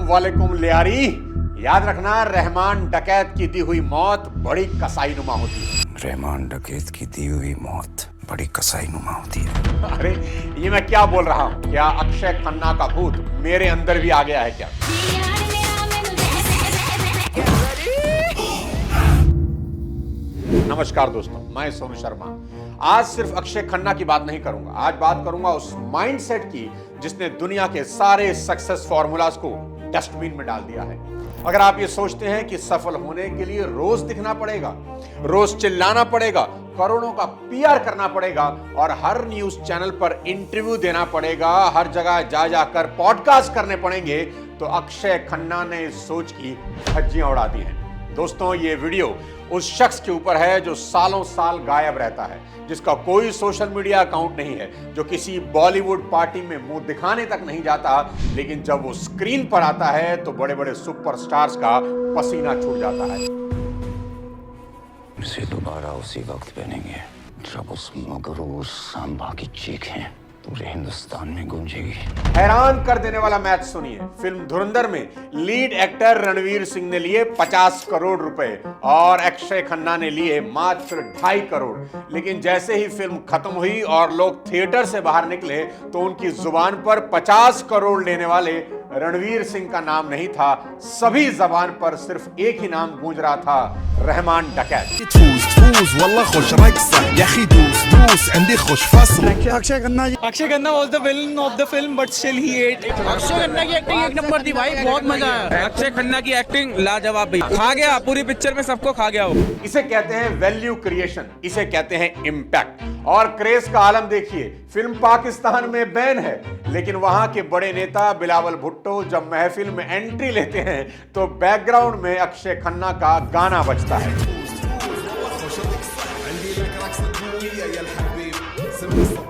वालेकुम लियारी। याद रखना, रहमान डकैत की दी हुई मौत बड़ी कसाई नुमा होती है। रहमान डकैत की दी हुई मौत बड़ी कसाई नुमा होती है। अरे ये मैं क्या बोल रहा हूँ? क्या अक्षय खन्ना का भूत मेरे अंदर भी आ गया है क्या? नमस्कार दोस्तों, मैं सोनू शर्मा। आज सिर्फ अक्षय खन्ना की बात नहीं करूंगा, आज बात करूंगा उस माइंडसेट की जिसने दुनिया के सारे सक्सेस फॉर्मूलाज को डस्टबिन में डाल दिया है। अगर आप ये सोचते हैं कि सफल होने के लिए रोज दिखना पड़ेगा, रोज चिल्लाना पड़ेगा, करोड़ों का पीआर करना पड़ेगा और हर न्यूज चैनल पर इंटरव्यू देना पड़ेगा, हर जगह जा जाकर पॉडकास्ट करने पड़ेंगे, तो अक्षय खन्ना ने इस सोच की धज्जियां उड़ा दी हैं। दोस्तों, ये वीडियो उस शख्स के ऊपर है जो सालों साल गायब रहता है, जिसका कोई सोशल मीडिया अकाउंट नहीं है, जो किसी बॉलीवुड पार्टी में मुंह दिखाने तक नहीं जाता, लेकिन जब वो स्क्रीन पर आता है तो बड़े बड़े सुपरस्टार्स का पसीना छूट जाता है। इसे दोबारा उसी वक्त पहनेंगे जब उस मगरूर सांबा की चीखें पूरे हिंदुस्तान में गूंजेगी। हैरान कर देने वाला मैच सुनिए। फिल्म धुरंधर में लीड एक्टर रणवीर सिंह ने लिए 50 करोड़ रुपए और अक्षय खन्ना ने लिए मात्र 2.5 करोड़। लेकिन जैसे ही फिल्म खत्म हुई और लोग थिएटर से बाहर निकले तो उनकी जुबान पर 50 करोड़ लेने वाले रणवीर सिंह का नाम नहीं था, सभी जबान पर सिर्फ एक ही नाम गूंज रहा था, रहमान डकैत। Akshay Khanna was the villain of the film, but still he ate. Akshay Khanna की एक्टिंग एक नंबर थी भाई, बहुत मजा आया। अक्षय खन्ना की एक्टिंग लाजवाब भैया, खा गया पूरी पिक्चर में, सबको खा गया वो। इसे कहते हैं वैल्यू क्रिएशन, इसे कहते हैं इम्पैक्ट। और क्रेज का आलम देखिए, फिल्म पाकिस्तान में बैन है, लेकिन वहां के बड़े नेता बिलावल भुट्टो जब महफिल में एंट्री लेते हैं तो बैकग्राउंड में अक्षय खन्ना का गाना बजता है।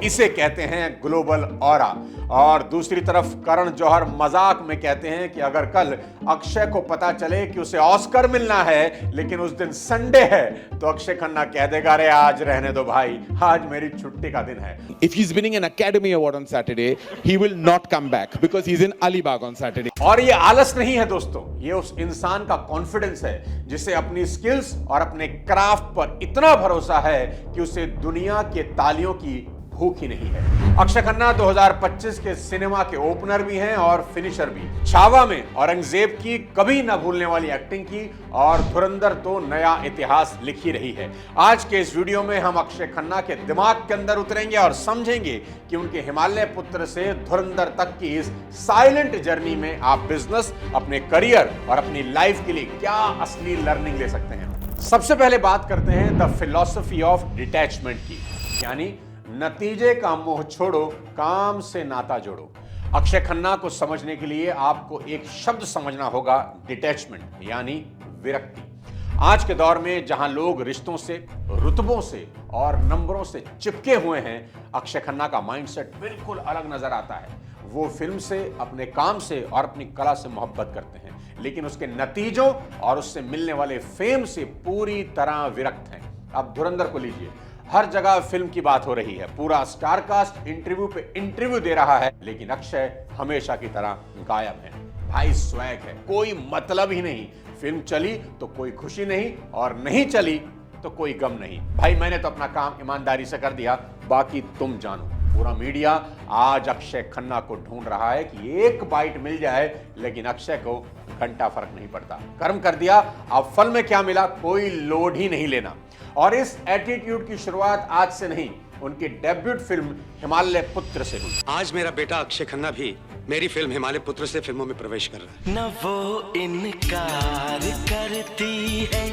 इसे कहते हैं ग्लोबल ऑरा। और दूसरी तरफ करण जौहर मजाक में कहते हैं कि अगर कल अक्षय को पता चले कि उसे ऑस्कर मिलना है लेकिन उस दिन संडे है तो अक्षय खन्ना कह देगा, अरे आज रहने दो भाई, आज मेरी छुट्टी का दिन है। If he's winning an Academy Award on Saturday, he will not come back because he's in Alibag on Saturday. और ये आलस नहीं है दोस्तों, ये उस इंसान का कॉन्फिडेंस है जिसे अपनी स्किल्स और अपने क्राफ्ट पर इतना भरोसा है कि उसे दुनिया के तालियों की भूख ही नहीं है। अक्षय खन्ना 2025 के सिनेमा के ओपनर भी हैं और फिनिशर भी। छावा में औरंगजेब की कभी न भूलने वाली एक्टिंग की और धुरंधर तो नया इतिहास लिख ही रही है। आज के इस वीडियो में हम अक्षय खन्ना के दिमाग के अंदर उतरेंगे और समझेंगे कि उनके हिमालय पुत्र से धुरंधर तक की इस साइलेंट जर्नी में आप बिजनेस, अपने करियर और अपनी लाइफ के लिए क्या असली लर्निंग ले सकते हैं। सबसे पहले बात करते हैं द फिलॉसफी ऑफ डिटैचमेंट की, यानी नतीजे का मोह छोड़ो, काम से नाता जोड़ो। अक्षय खन्ना को समझने के लिए आपको एक शब्द समझना होगा, डिटैचमेंट, यानी विरक्ति। आज के दौर में जहां लोग रिश्तों से, रुतबों से और नंबरों से चिपके हुए हैं, अक्षय खन्ना का माइंडसेट बिल्कुल अलग नजर आता है। वो फिल्म से, अपने काम से और अपनी कला से मोहब्बत करते हैं, लेकिन उसके नतीजों और उससे मिलने वाले फेम से पूरी तरह विरक्त हैं। अब धुरंधर को लीजिए, हर जगह फिल्म की बात हो रही है, पूरा स्टार कास्ट इंटरव्यू पे इंटरव्यू दे रहा है, लेकिन अक्षय हमेशा की तरह गायब है। भाई स्वैग है, कोई मतलब ही नहीं। फिल्म चली तो कोई खुशी नहीं और नहीं चली तो कोई गम नहीं। भाई मैंने तो अपना काम ईमानदारी से कर दिया, बाकी तुम जानो। पूरा मीडिया आज अक्षय खन्ना को ढूंढ रहा है कि एक बाइट मिल जाए, लेकिन अक्षय को घंटा फर्क नहीं पड़ता। कर्म कर दिया, अब फल में क्या मिला कोई लोड ही नहीं लेना। और इस एटीट्यूड की शुरुआत आज से नहीं, उनकी डेब्यूट फिल्म हिमालय पुत्र से हुई। आज मेरा बेटा अक्षय खन्ना भी मेरी फिल्म हिमालय पुत्र से फिल्मों में प्रवेश कर रहा है। न वो इनकार करती है,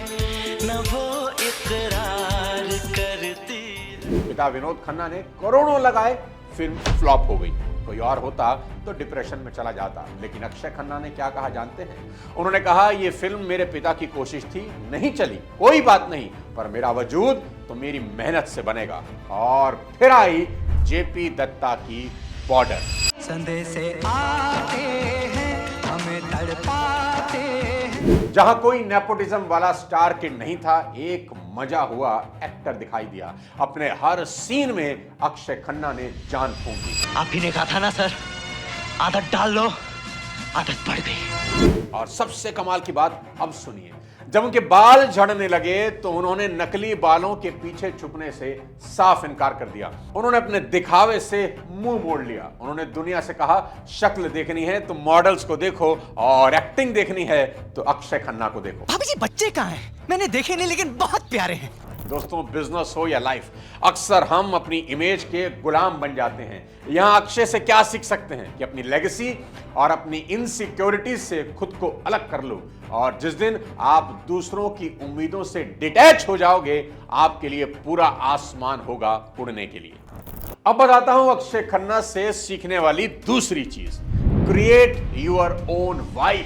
न वो इकरार करती है। पिता विनोद खन्ना ने करोड़ों लगाए, फिल्म फ्लॉप हो गई। कोई और होता तो डिप्रेशन में चला जाता, लेकिन अक्षय खन्ना ने क्या कहा जानते हैं? उन्होंने कहा, ये फिल्म मेरे पिता की कोशिश थी, नहीं चली, कोई बात नहीं, पर मेरा वजूद तो मेरी मेहनत से बनेगा। और फिर आई जेपी दत्ता की बॉर्डर। संदेश आते हैं, हमें तड़पाते हैं। जहां कोई नेपोटिज्म वाला स्टार किड नहीं था, एक मजा हुआ एक्टर दिखाई दिया। अपने हर सीन में अक्षय खन्ना ने जान फूंक दी। आप ही ने कहा था ना सर, आदत डाल लो, आदत पड़ गई। और सबसे कमाल की बात अब सुनिए, जब उनके बाल झड़ने लगे तो उन्होंने नकली बालों के पीछे छुपने से साफ इनकार कर दिया। उन्होंने अपने दिखावे से मुंह मोड़ लिया। उन्होंने दुनिया से कहा, शक्ल देखनी है तो मॉडल्स को देखो और एक्टिंग देखनी है तो अक्षय खन्ना को देखो। भाभी जी बच्चे कहाँ हैं? मैंने देखे नहीं लेकिन बहुत प्यारे हैं। दोस्तों, बिजनेस हो या लाइफ, अक्सर हम अपनी इमेज के गुलाम बन जाते हैं। यहां अक्षय से क्या सीख सकते हैं कि अपनी लेगेसी और अपनी इनसिक्योरिटीज से खुद को अलग कर लो, और जिस दिन आप दूसरों की उम्मीदों से डिटैच हो जाओगे, आपके लिए पूरा आसमान होगा उड़ने के लिए। अब बताता हूं अक्षय खन्ना से सीखने वाली दूसरी चीज, क्रिएट योर ओन वाइब,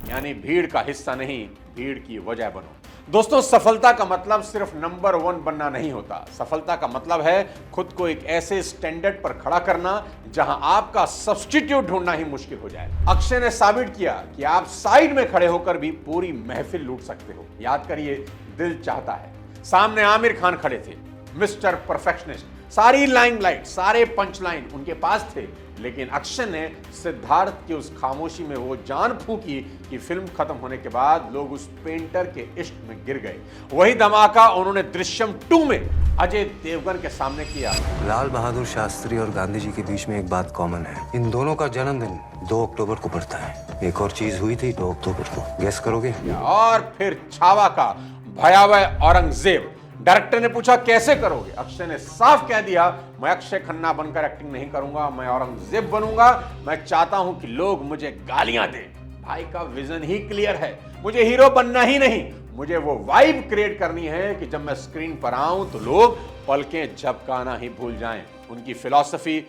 यानी भीड़ का हिस्सा नहीं, भीड़ की वजह बनो। दोस्तों, सफलता का मतलब सिर्फ नंबर 1 बनना नहीं होता। सफलता का मतलब है खुद को एक ऐसे स्टैंडर्ड पर खड़ा करना जहां आपका सब्स्टिट्यूट ढूंढना ही मुश्किल हो जाए। अक्षय ने साबित किया कि आप साइड में खड़े होकर भी पूरी महफिल लूट सकते हो। याद करिए, दिल चाहता है। सामने आमिर खान खड़े थे, मिस्टर परफेक्शनिस्ट, सारी लाइमलाइट, सारे पंच लाइन उनके पास थे, लेकिन अक्षय ने सिद्धार्थ की उस खामोशी में वो जान फूंकी कि फिल्म खत्म होने के बाद लोग उस पेंटर के इश्क में गिर गए। वही धमाका उन्होंने दृश्यम 2 में अजय देवगन के सामने किया। लाल बहादुर शास्त्री और गांधी जी के बीच में एक बात कॉमन है, इन दोनों का जन्मदिन 2 अक्टूबर को पड़ता है। एक और चीज हुई थी 2 अक्टूबर को, गेस करोगे? और फिर छावा का भयावह औरंगजेब। डायरेक्टर ने पूछा कैसे करोगे? अक्षय ने साफ कह दिया, मैं अक्षय खन्ना बनकर एक्टिंग नहीं करूंगा, मैं औरंगजेब बनूंगा। मैं चाहता हूं कि लोग मुझे गालियां दें। भाई का विजन ही क्लियर है, मुझे हीरो बनना ही नहीं, मुझे वो वाइब क्रिएट करनी है कि जब मैं स्क्रीन पर आऊं तो लोग पलकें झपकाना ही भूल जाएं। उनकी फिलॉसफी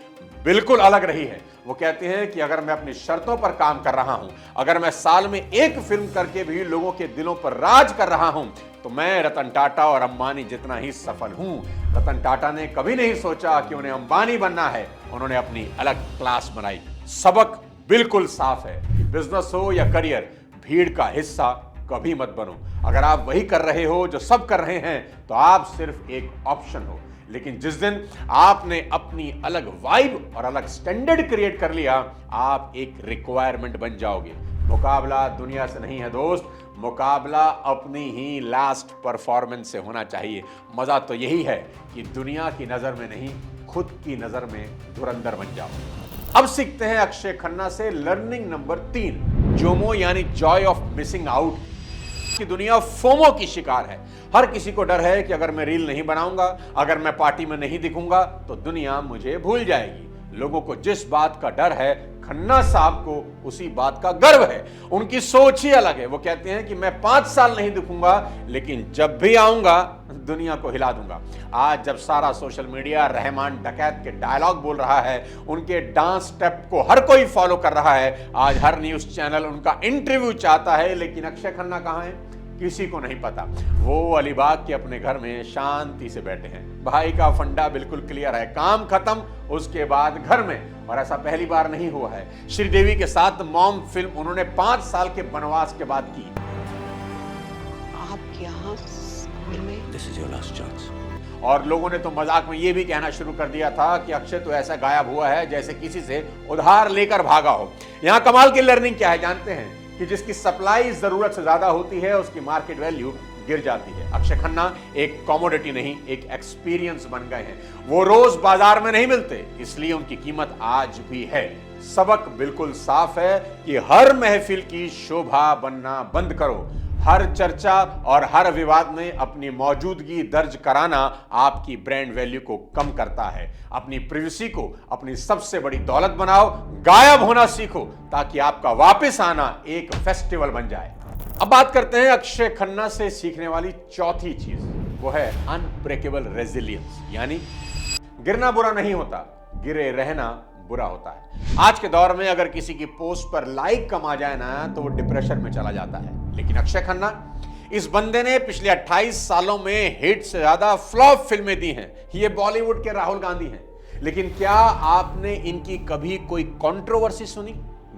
बिल्कुल अलग रही है। वो कहते हैं कि अगर मैं अपनी शर्तों पर काम कर रहा हूं, अगर मैं साल में एक फिल्म करके भी लोगों के दिलों पर राज कर रहा हूं, तो मैं रतन टाटा और अंबानी जितना ही सफल हूं। रतन टाटा ने कभी नहीं सोचा कि उन्हें अंबानी बनना है, उन्होंने अपनी अलग क्लास बनाई। सबक बिल्कुल साफ है, बिजनेस हो या करियर, भीड़ का हिस्सा कभी मत बनो। अगर आप वही कर रहे हो जो सब कर रहे हैं, तो आप सिर्फ एक ऑप्शन हो। लेकिन जिस दिन आपने अपनी अलग वाइब और अलग स्टैंडर्ड क्रिएट कर लिया, आप एक रिक्वायरमेंट बन जाओगे। मुकाबला दुनिया से नहीं है दोस्त, मुकाबला अपनी ही लास्ट परफॉर्मेंस से होना चाहिए। मजा तो यही है कि दुनिया की नजर में नहीं, खुद की नजर में धुरंधर बन जाओ। अब सीखते हैं अक्षय खन्ना से लर्निंग नंबर 3, जोमो यानी जॉय ऑफ मिसिंग आउट की दुनिया फोमो की शिकार है। हर किसी को डर है कि अगर मैं रील नहीं बनाऊंगा, अगर मैं पार्टी में नहीं दिखूंगा, तो दुनिया मुझे भूल जाएगी। लोगों को जिस बात का डर है, खन्ना साहब को उसी बात का गर्व है। उनकी सोच ही अलग है। वो कहते हैं कि मैं 5 साल नहीं दिखूंगा, लेकिन जब भी आऊंगा दुनिया को हिला दूंगा। आज जब सारा सोशल मीडिया रहमान डकैत के डायलॉग बोल रहा है, उनके डांस स्टेप को हर कोई फॉलो कर रहा है, आज हर न्यूज चैनल उनका इंटरव्यू चाहता है, लेकिन अक्षय खन्ना कहां है किसी को नहीं पता। वो अलीबाग के अपने घर में शांति से बैठे हैं। भाई का फंडा बिल्कुल क्लियर है, काम खत्म उसके बाद घर में, और ऐसा पहली बार नहीं हुआ है। श्रीदेवी के साथ मॉम फिल्म उन्होंने 5 साल के वनवास के बाद की। आप यहाँ स्कूल में? This is your last chance. और लोगों ने तो मजाक में ये भी कहना शुरू कर दिया था कि अक्षय तो ऐसा गायब हुआ है जैसे किसी से उधार लेकर भागा हो। यहां कमाल की लर्निंग क्या है जानते हैं? कि जिसकी सप्लाई जरूरत से ज्यादा होती है, उसकी मार्केट वैल्यू गिर जाती है। अक्षय खन्ना एक कमोडिटी नहीं, एक एक्सपीरियंस बन गए हैं। वो रोज बाजार में नहीं मिलते, इसलिए उनकी कीमत आज भी है। सबक बिल्कुल साफ है कि हर महफिल की शोभा बनना बंद करो। हर चर्चा और हर विवाद में अपनी मौजूदगी दर्ज कराना आपकी ब्रांड वैल्यू को कम करता है। अपनी प्रिवेसी को अपनी सबसे बड़ी दौलत बनाओ, गायब होना सीखो, ताकि आपका वापस आना एक फेस्टिवल बन जाए। अब बात करते हैं अक्षय खन्ना से सीखने वाली चौथी चीज, वो है अनब्रेकेबल रेजिलियंस, यानी गिरना बुरा नहीं होता, गिरे रहना बुरा होता है। आज के दौर में अगर किसी की पोस्ट पर लाइक कम आ जाए ना, तो वो डिप्रेशन में चला जाता है। लेकिन अक्षय खन्ना, इस बंदे ने पिछले 28 सालों में हिट से ज्यादा फ्लॉप फिल्में दी हैं। ये बॉलीवुड के राहुल गांधी हैं। लेकिन क्या आपने इनकी कभी कोई कंट्रोवर्सी सुनी?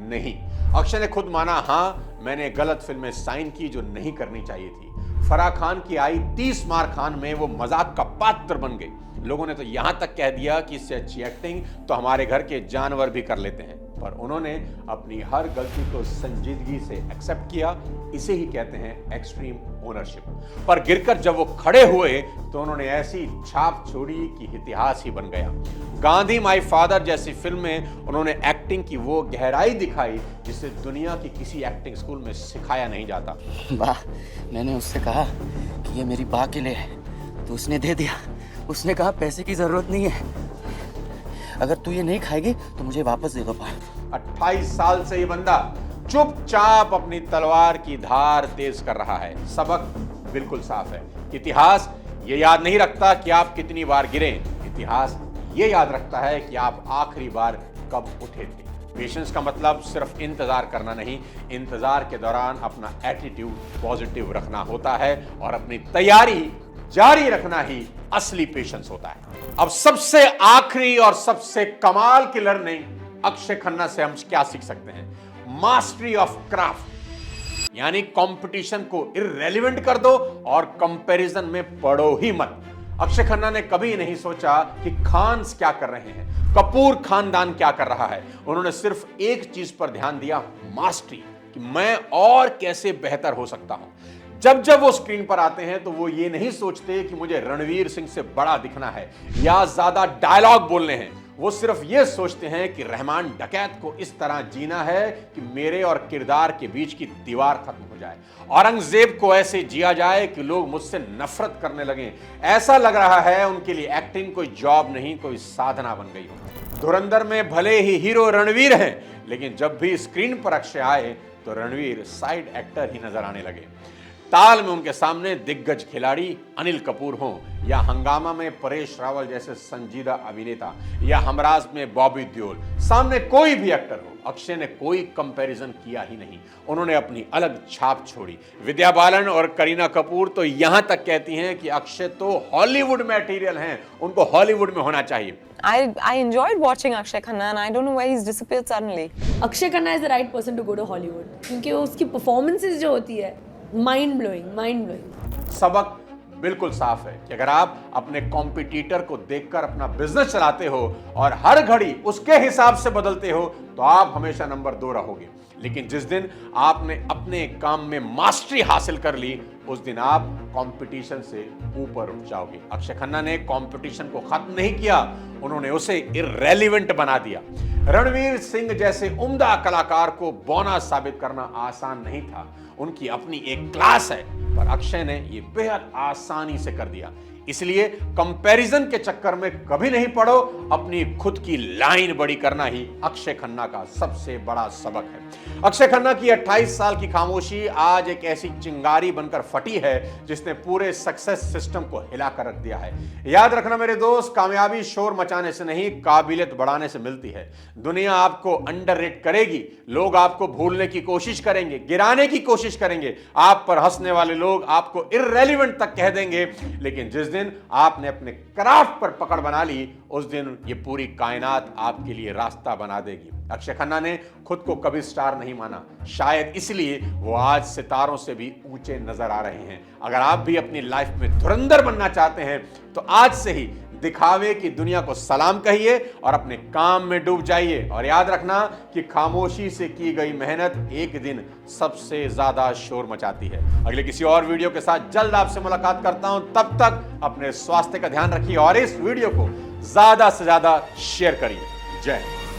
नहीं। अक्षय ने खुद माना, हां मैंने गलत फिल्में साइन की जो नहीं करनी चाहिए थी। फराह खान की आई 30 मार खान में वो मजाक का पात्र बन गई। लोगों ने तो यहां तक कह दिया कि इससे अच्छी एक्टिंग तो हमारे घर के जानवर भी कर लेते हैं, पर उन्होंने अपनी हर गलती को संजीदगी से एक्सेप्ट किया। इसे ही कहते हैं एक्सट्रीम ओनरशिप। पर गिरकर जब वो खड़े हुए तो उन्होंने ऐसी छाप छोड़ी कि इतिहास ही बन गया। गांधी माय फादर जैसी फिल्म में उन्होंने एक्टिंग की वो गहराई दिखाई जिसे दुनिया की किसी एक्टिंग स्कूल में सिखाया नहीं जाता। बा, मैंने उससे कहा कि ये मेरी बा के लिए है, तो उसने दे दिया। उसने कहा पैसे की जरूरत नहीं है, अगर तू ये नहीं खाएगी तो मुझे वापस दे दो बा। 28 साल से ये बंदा चुपचाप अपनी तलवार की धार तेज कर रहा है। सबक बिल्कुल साफ है। इतिहास ये याद नहीं रखता कि आप कितनी बार गिरे, इतिहास ये याद रखता है कि आप आखिरी बार कब उठे थे। पेशेंस का मतलब सिर्फ इंतजार करना नहीं, इंतजार के दौरान अपना एटीट्यूड पॉजिटिव रखना होता है और अपनी तैयारी जारी रखना ही असली पेशेंस होता है। अब सबसे आखिरी और सबसे कमाल की लर्निंग अक्षय खन्ना से हम क्या सीख सकते हैं? मास्टरी ऑफ क्राफ्ट, यानी कंपटीशन को इररेलेवेंट कर दो और कंपैरिजन में पड़ो ही मत। अक्षय खन्ना ने कभी नहीं सोचा कि खान्स क्या कर रहे हैं, कपूर खानदान क्या कर रहा है। उन्होंने सिर्फ एक चीज पर ध्यान दिया, मास्टरी, कि मैं और कैसे बेहतर हो सकता हूं। जब जब वो स्क्रीन पर आते हैं तो वो ये नहीं सोचते कि मुझे रणवीर सिंह से बड़ा दिखना है या ज्यादा डायलॉग बोलने हैं। वो सिर्फ ये सोचते हैं कि रहमान डकैत को इस तरह जीना है कि मेरे और किरदार के बीच की दीवार खत्म हो जाए, औरंगजेब को ऐसे जिया जाए कि लोग मुझसे नफरत करने लगें। ऐसा लग रहा है उनके लिए एक्टिंग कोई जॉब नहीं, कोई साधना बन गई हो। धुरंधर में भले ही हीरो रणवीर हैं, लेकिन जब भी स्क्रीन पर अक्षय आए तो रणवीर साइड एक्टर ही नजर आने लगे। ताल में उनके सामने दिग्गज खिलाड़ी अनिल कपूर हों या हंगामा में परेश रावल जैसे संजीदा अभिनेता या हमराज में बॉबी देओल, सामने कोई भी एक्टर हो, अक्षय ने कोई कंपैरिजन किया ही नहीं। उन्होंने अपनी अलग छाप छोड़ी। विद्या बालन और करीना कपूर तो यहां तक कहती हैं कि अक्षय तो हॉलीवुड मटेरियल हैं, उनको हॉलीवुड में होना चाहिए। I enjoyed watching Akshay Khanna and I don't know why he's disappeared suddenly. Akshay Khanna is the right person to go to Hollywood क्योंकि उसकी performances जो होती है माइंड ब्लोइंग। सबक बिल्कुल साफ है कि अगर आप अपने कॉम्पिटिटर को देखकर अपना बिजनेस चलाते हो और हर घड़ी उसके हिसाब से बदलते हो तो आप हमेशा नंबर 2 रहोगे। लेकिन जिस दिन आपने अपने काम में मास्टरी हासिल कर ली, उस दिन आप कंपटीशन से ऊपर उठ जाओगे। अक्षय खन्ना ने कंपटीशन को खत्म नहीं किया, उन्होंने उसे इररेलेवेंट बना दिया। रणवीर सिंह जैसे उम्दा कलाकार को बौना साबित करना आसान नहीं था, उनकी अपनी एक क्लास है, पर अक्षय ने यह बेहद आसानी से कर दिया। इसलिए कंपैरिजन के चक्कर में कभी नहीं पड़ो, अपनी खुद की लाइन बड़ी करना ही अक्षय खन्ना का सबसे बड़ा सबक है। अक्षय खन्ना की 28 साल की खामोशी आज एक ऐसी चिंगारी बनकर फटी है जिसने पूरे सक्सेस सिस्टम को हिलाकर रख दिया है। याद रखना मेरे दोस्त, कामयाबी शोर मचाने से नहीं, काबिलियत बढ़ाने से मिलती है। दुनिया आपको अंडररेट करेगी, लोग आपको भूलने की कोशिश करेंगे, गिराने की कोशिश करेंगे, आप पर हंसने वाले लोग आपको इररेलेवेंट तक कह देंगे, लेकिन जिस दिन आपने अपने क्राफ्ट पर पकड़ बना ली, उस दिन ये पूरी कायनात आपके लिए रास्ता बना देगी। अक्षय खन्ना ने खुद को कभी स्टार नहीं माना, शायद इसलिए वो आज सितारों से भी ऊंचे नजर आ रहे हैं। अगर आप भी अपनी लाइफ में धुरंधर बनना चाहते हैं तो आज से ही दिखावे की दुनिया को सलाम कहिए और अपने काम में डूब जाइए। और याद रखना कि खामोशी से की गई मेहनत एक दिन सबसे ज्यादा शोर मचाती है। अगले किसी और वीडियो के साथ जल्द आपसे मुलाकात करता हूं, तब तक अपने स्वास्थ्य का ध्यान रखिए और इस वीडियो को ज्यादा से ज्यादा शेयर करिए। जय हिंद।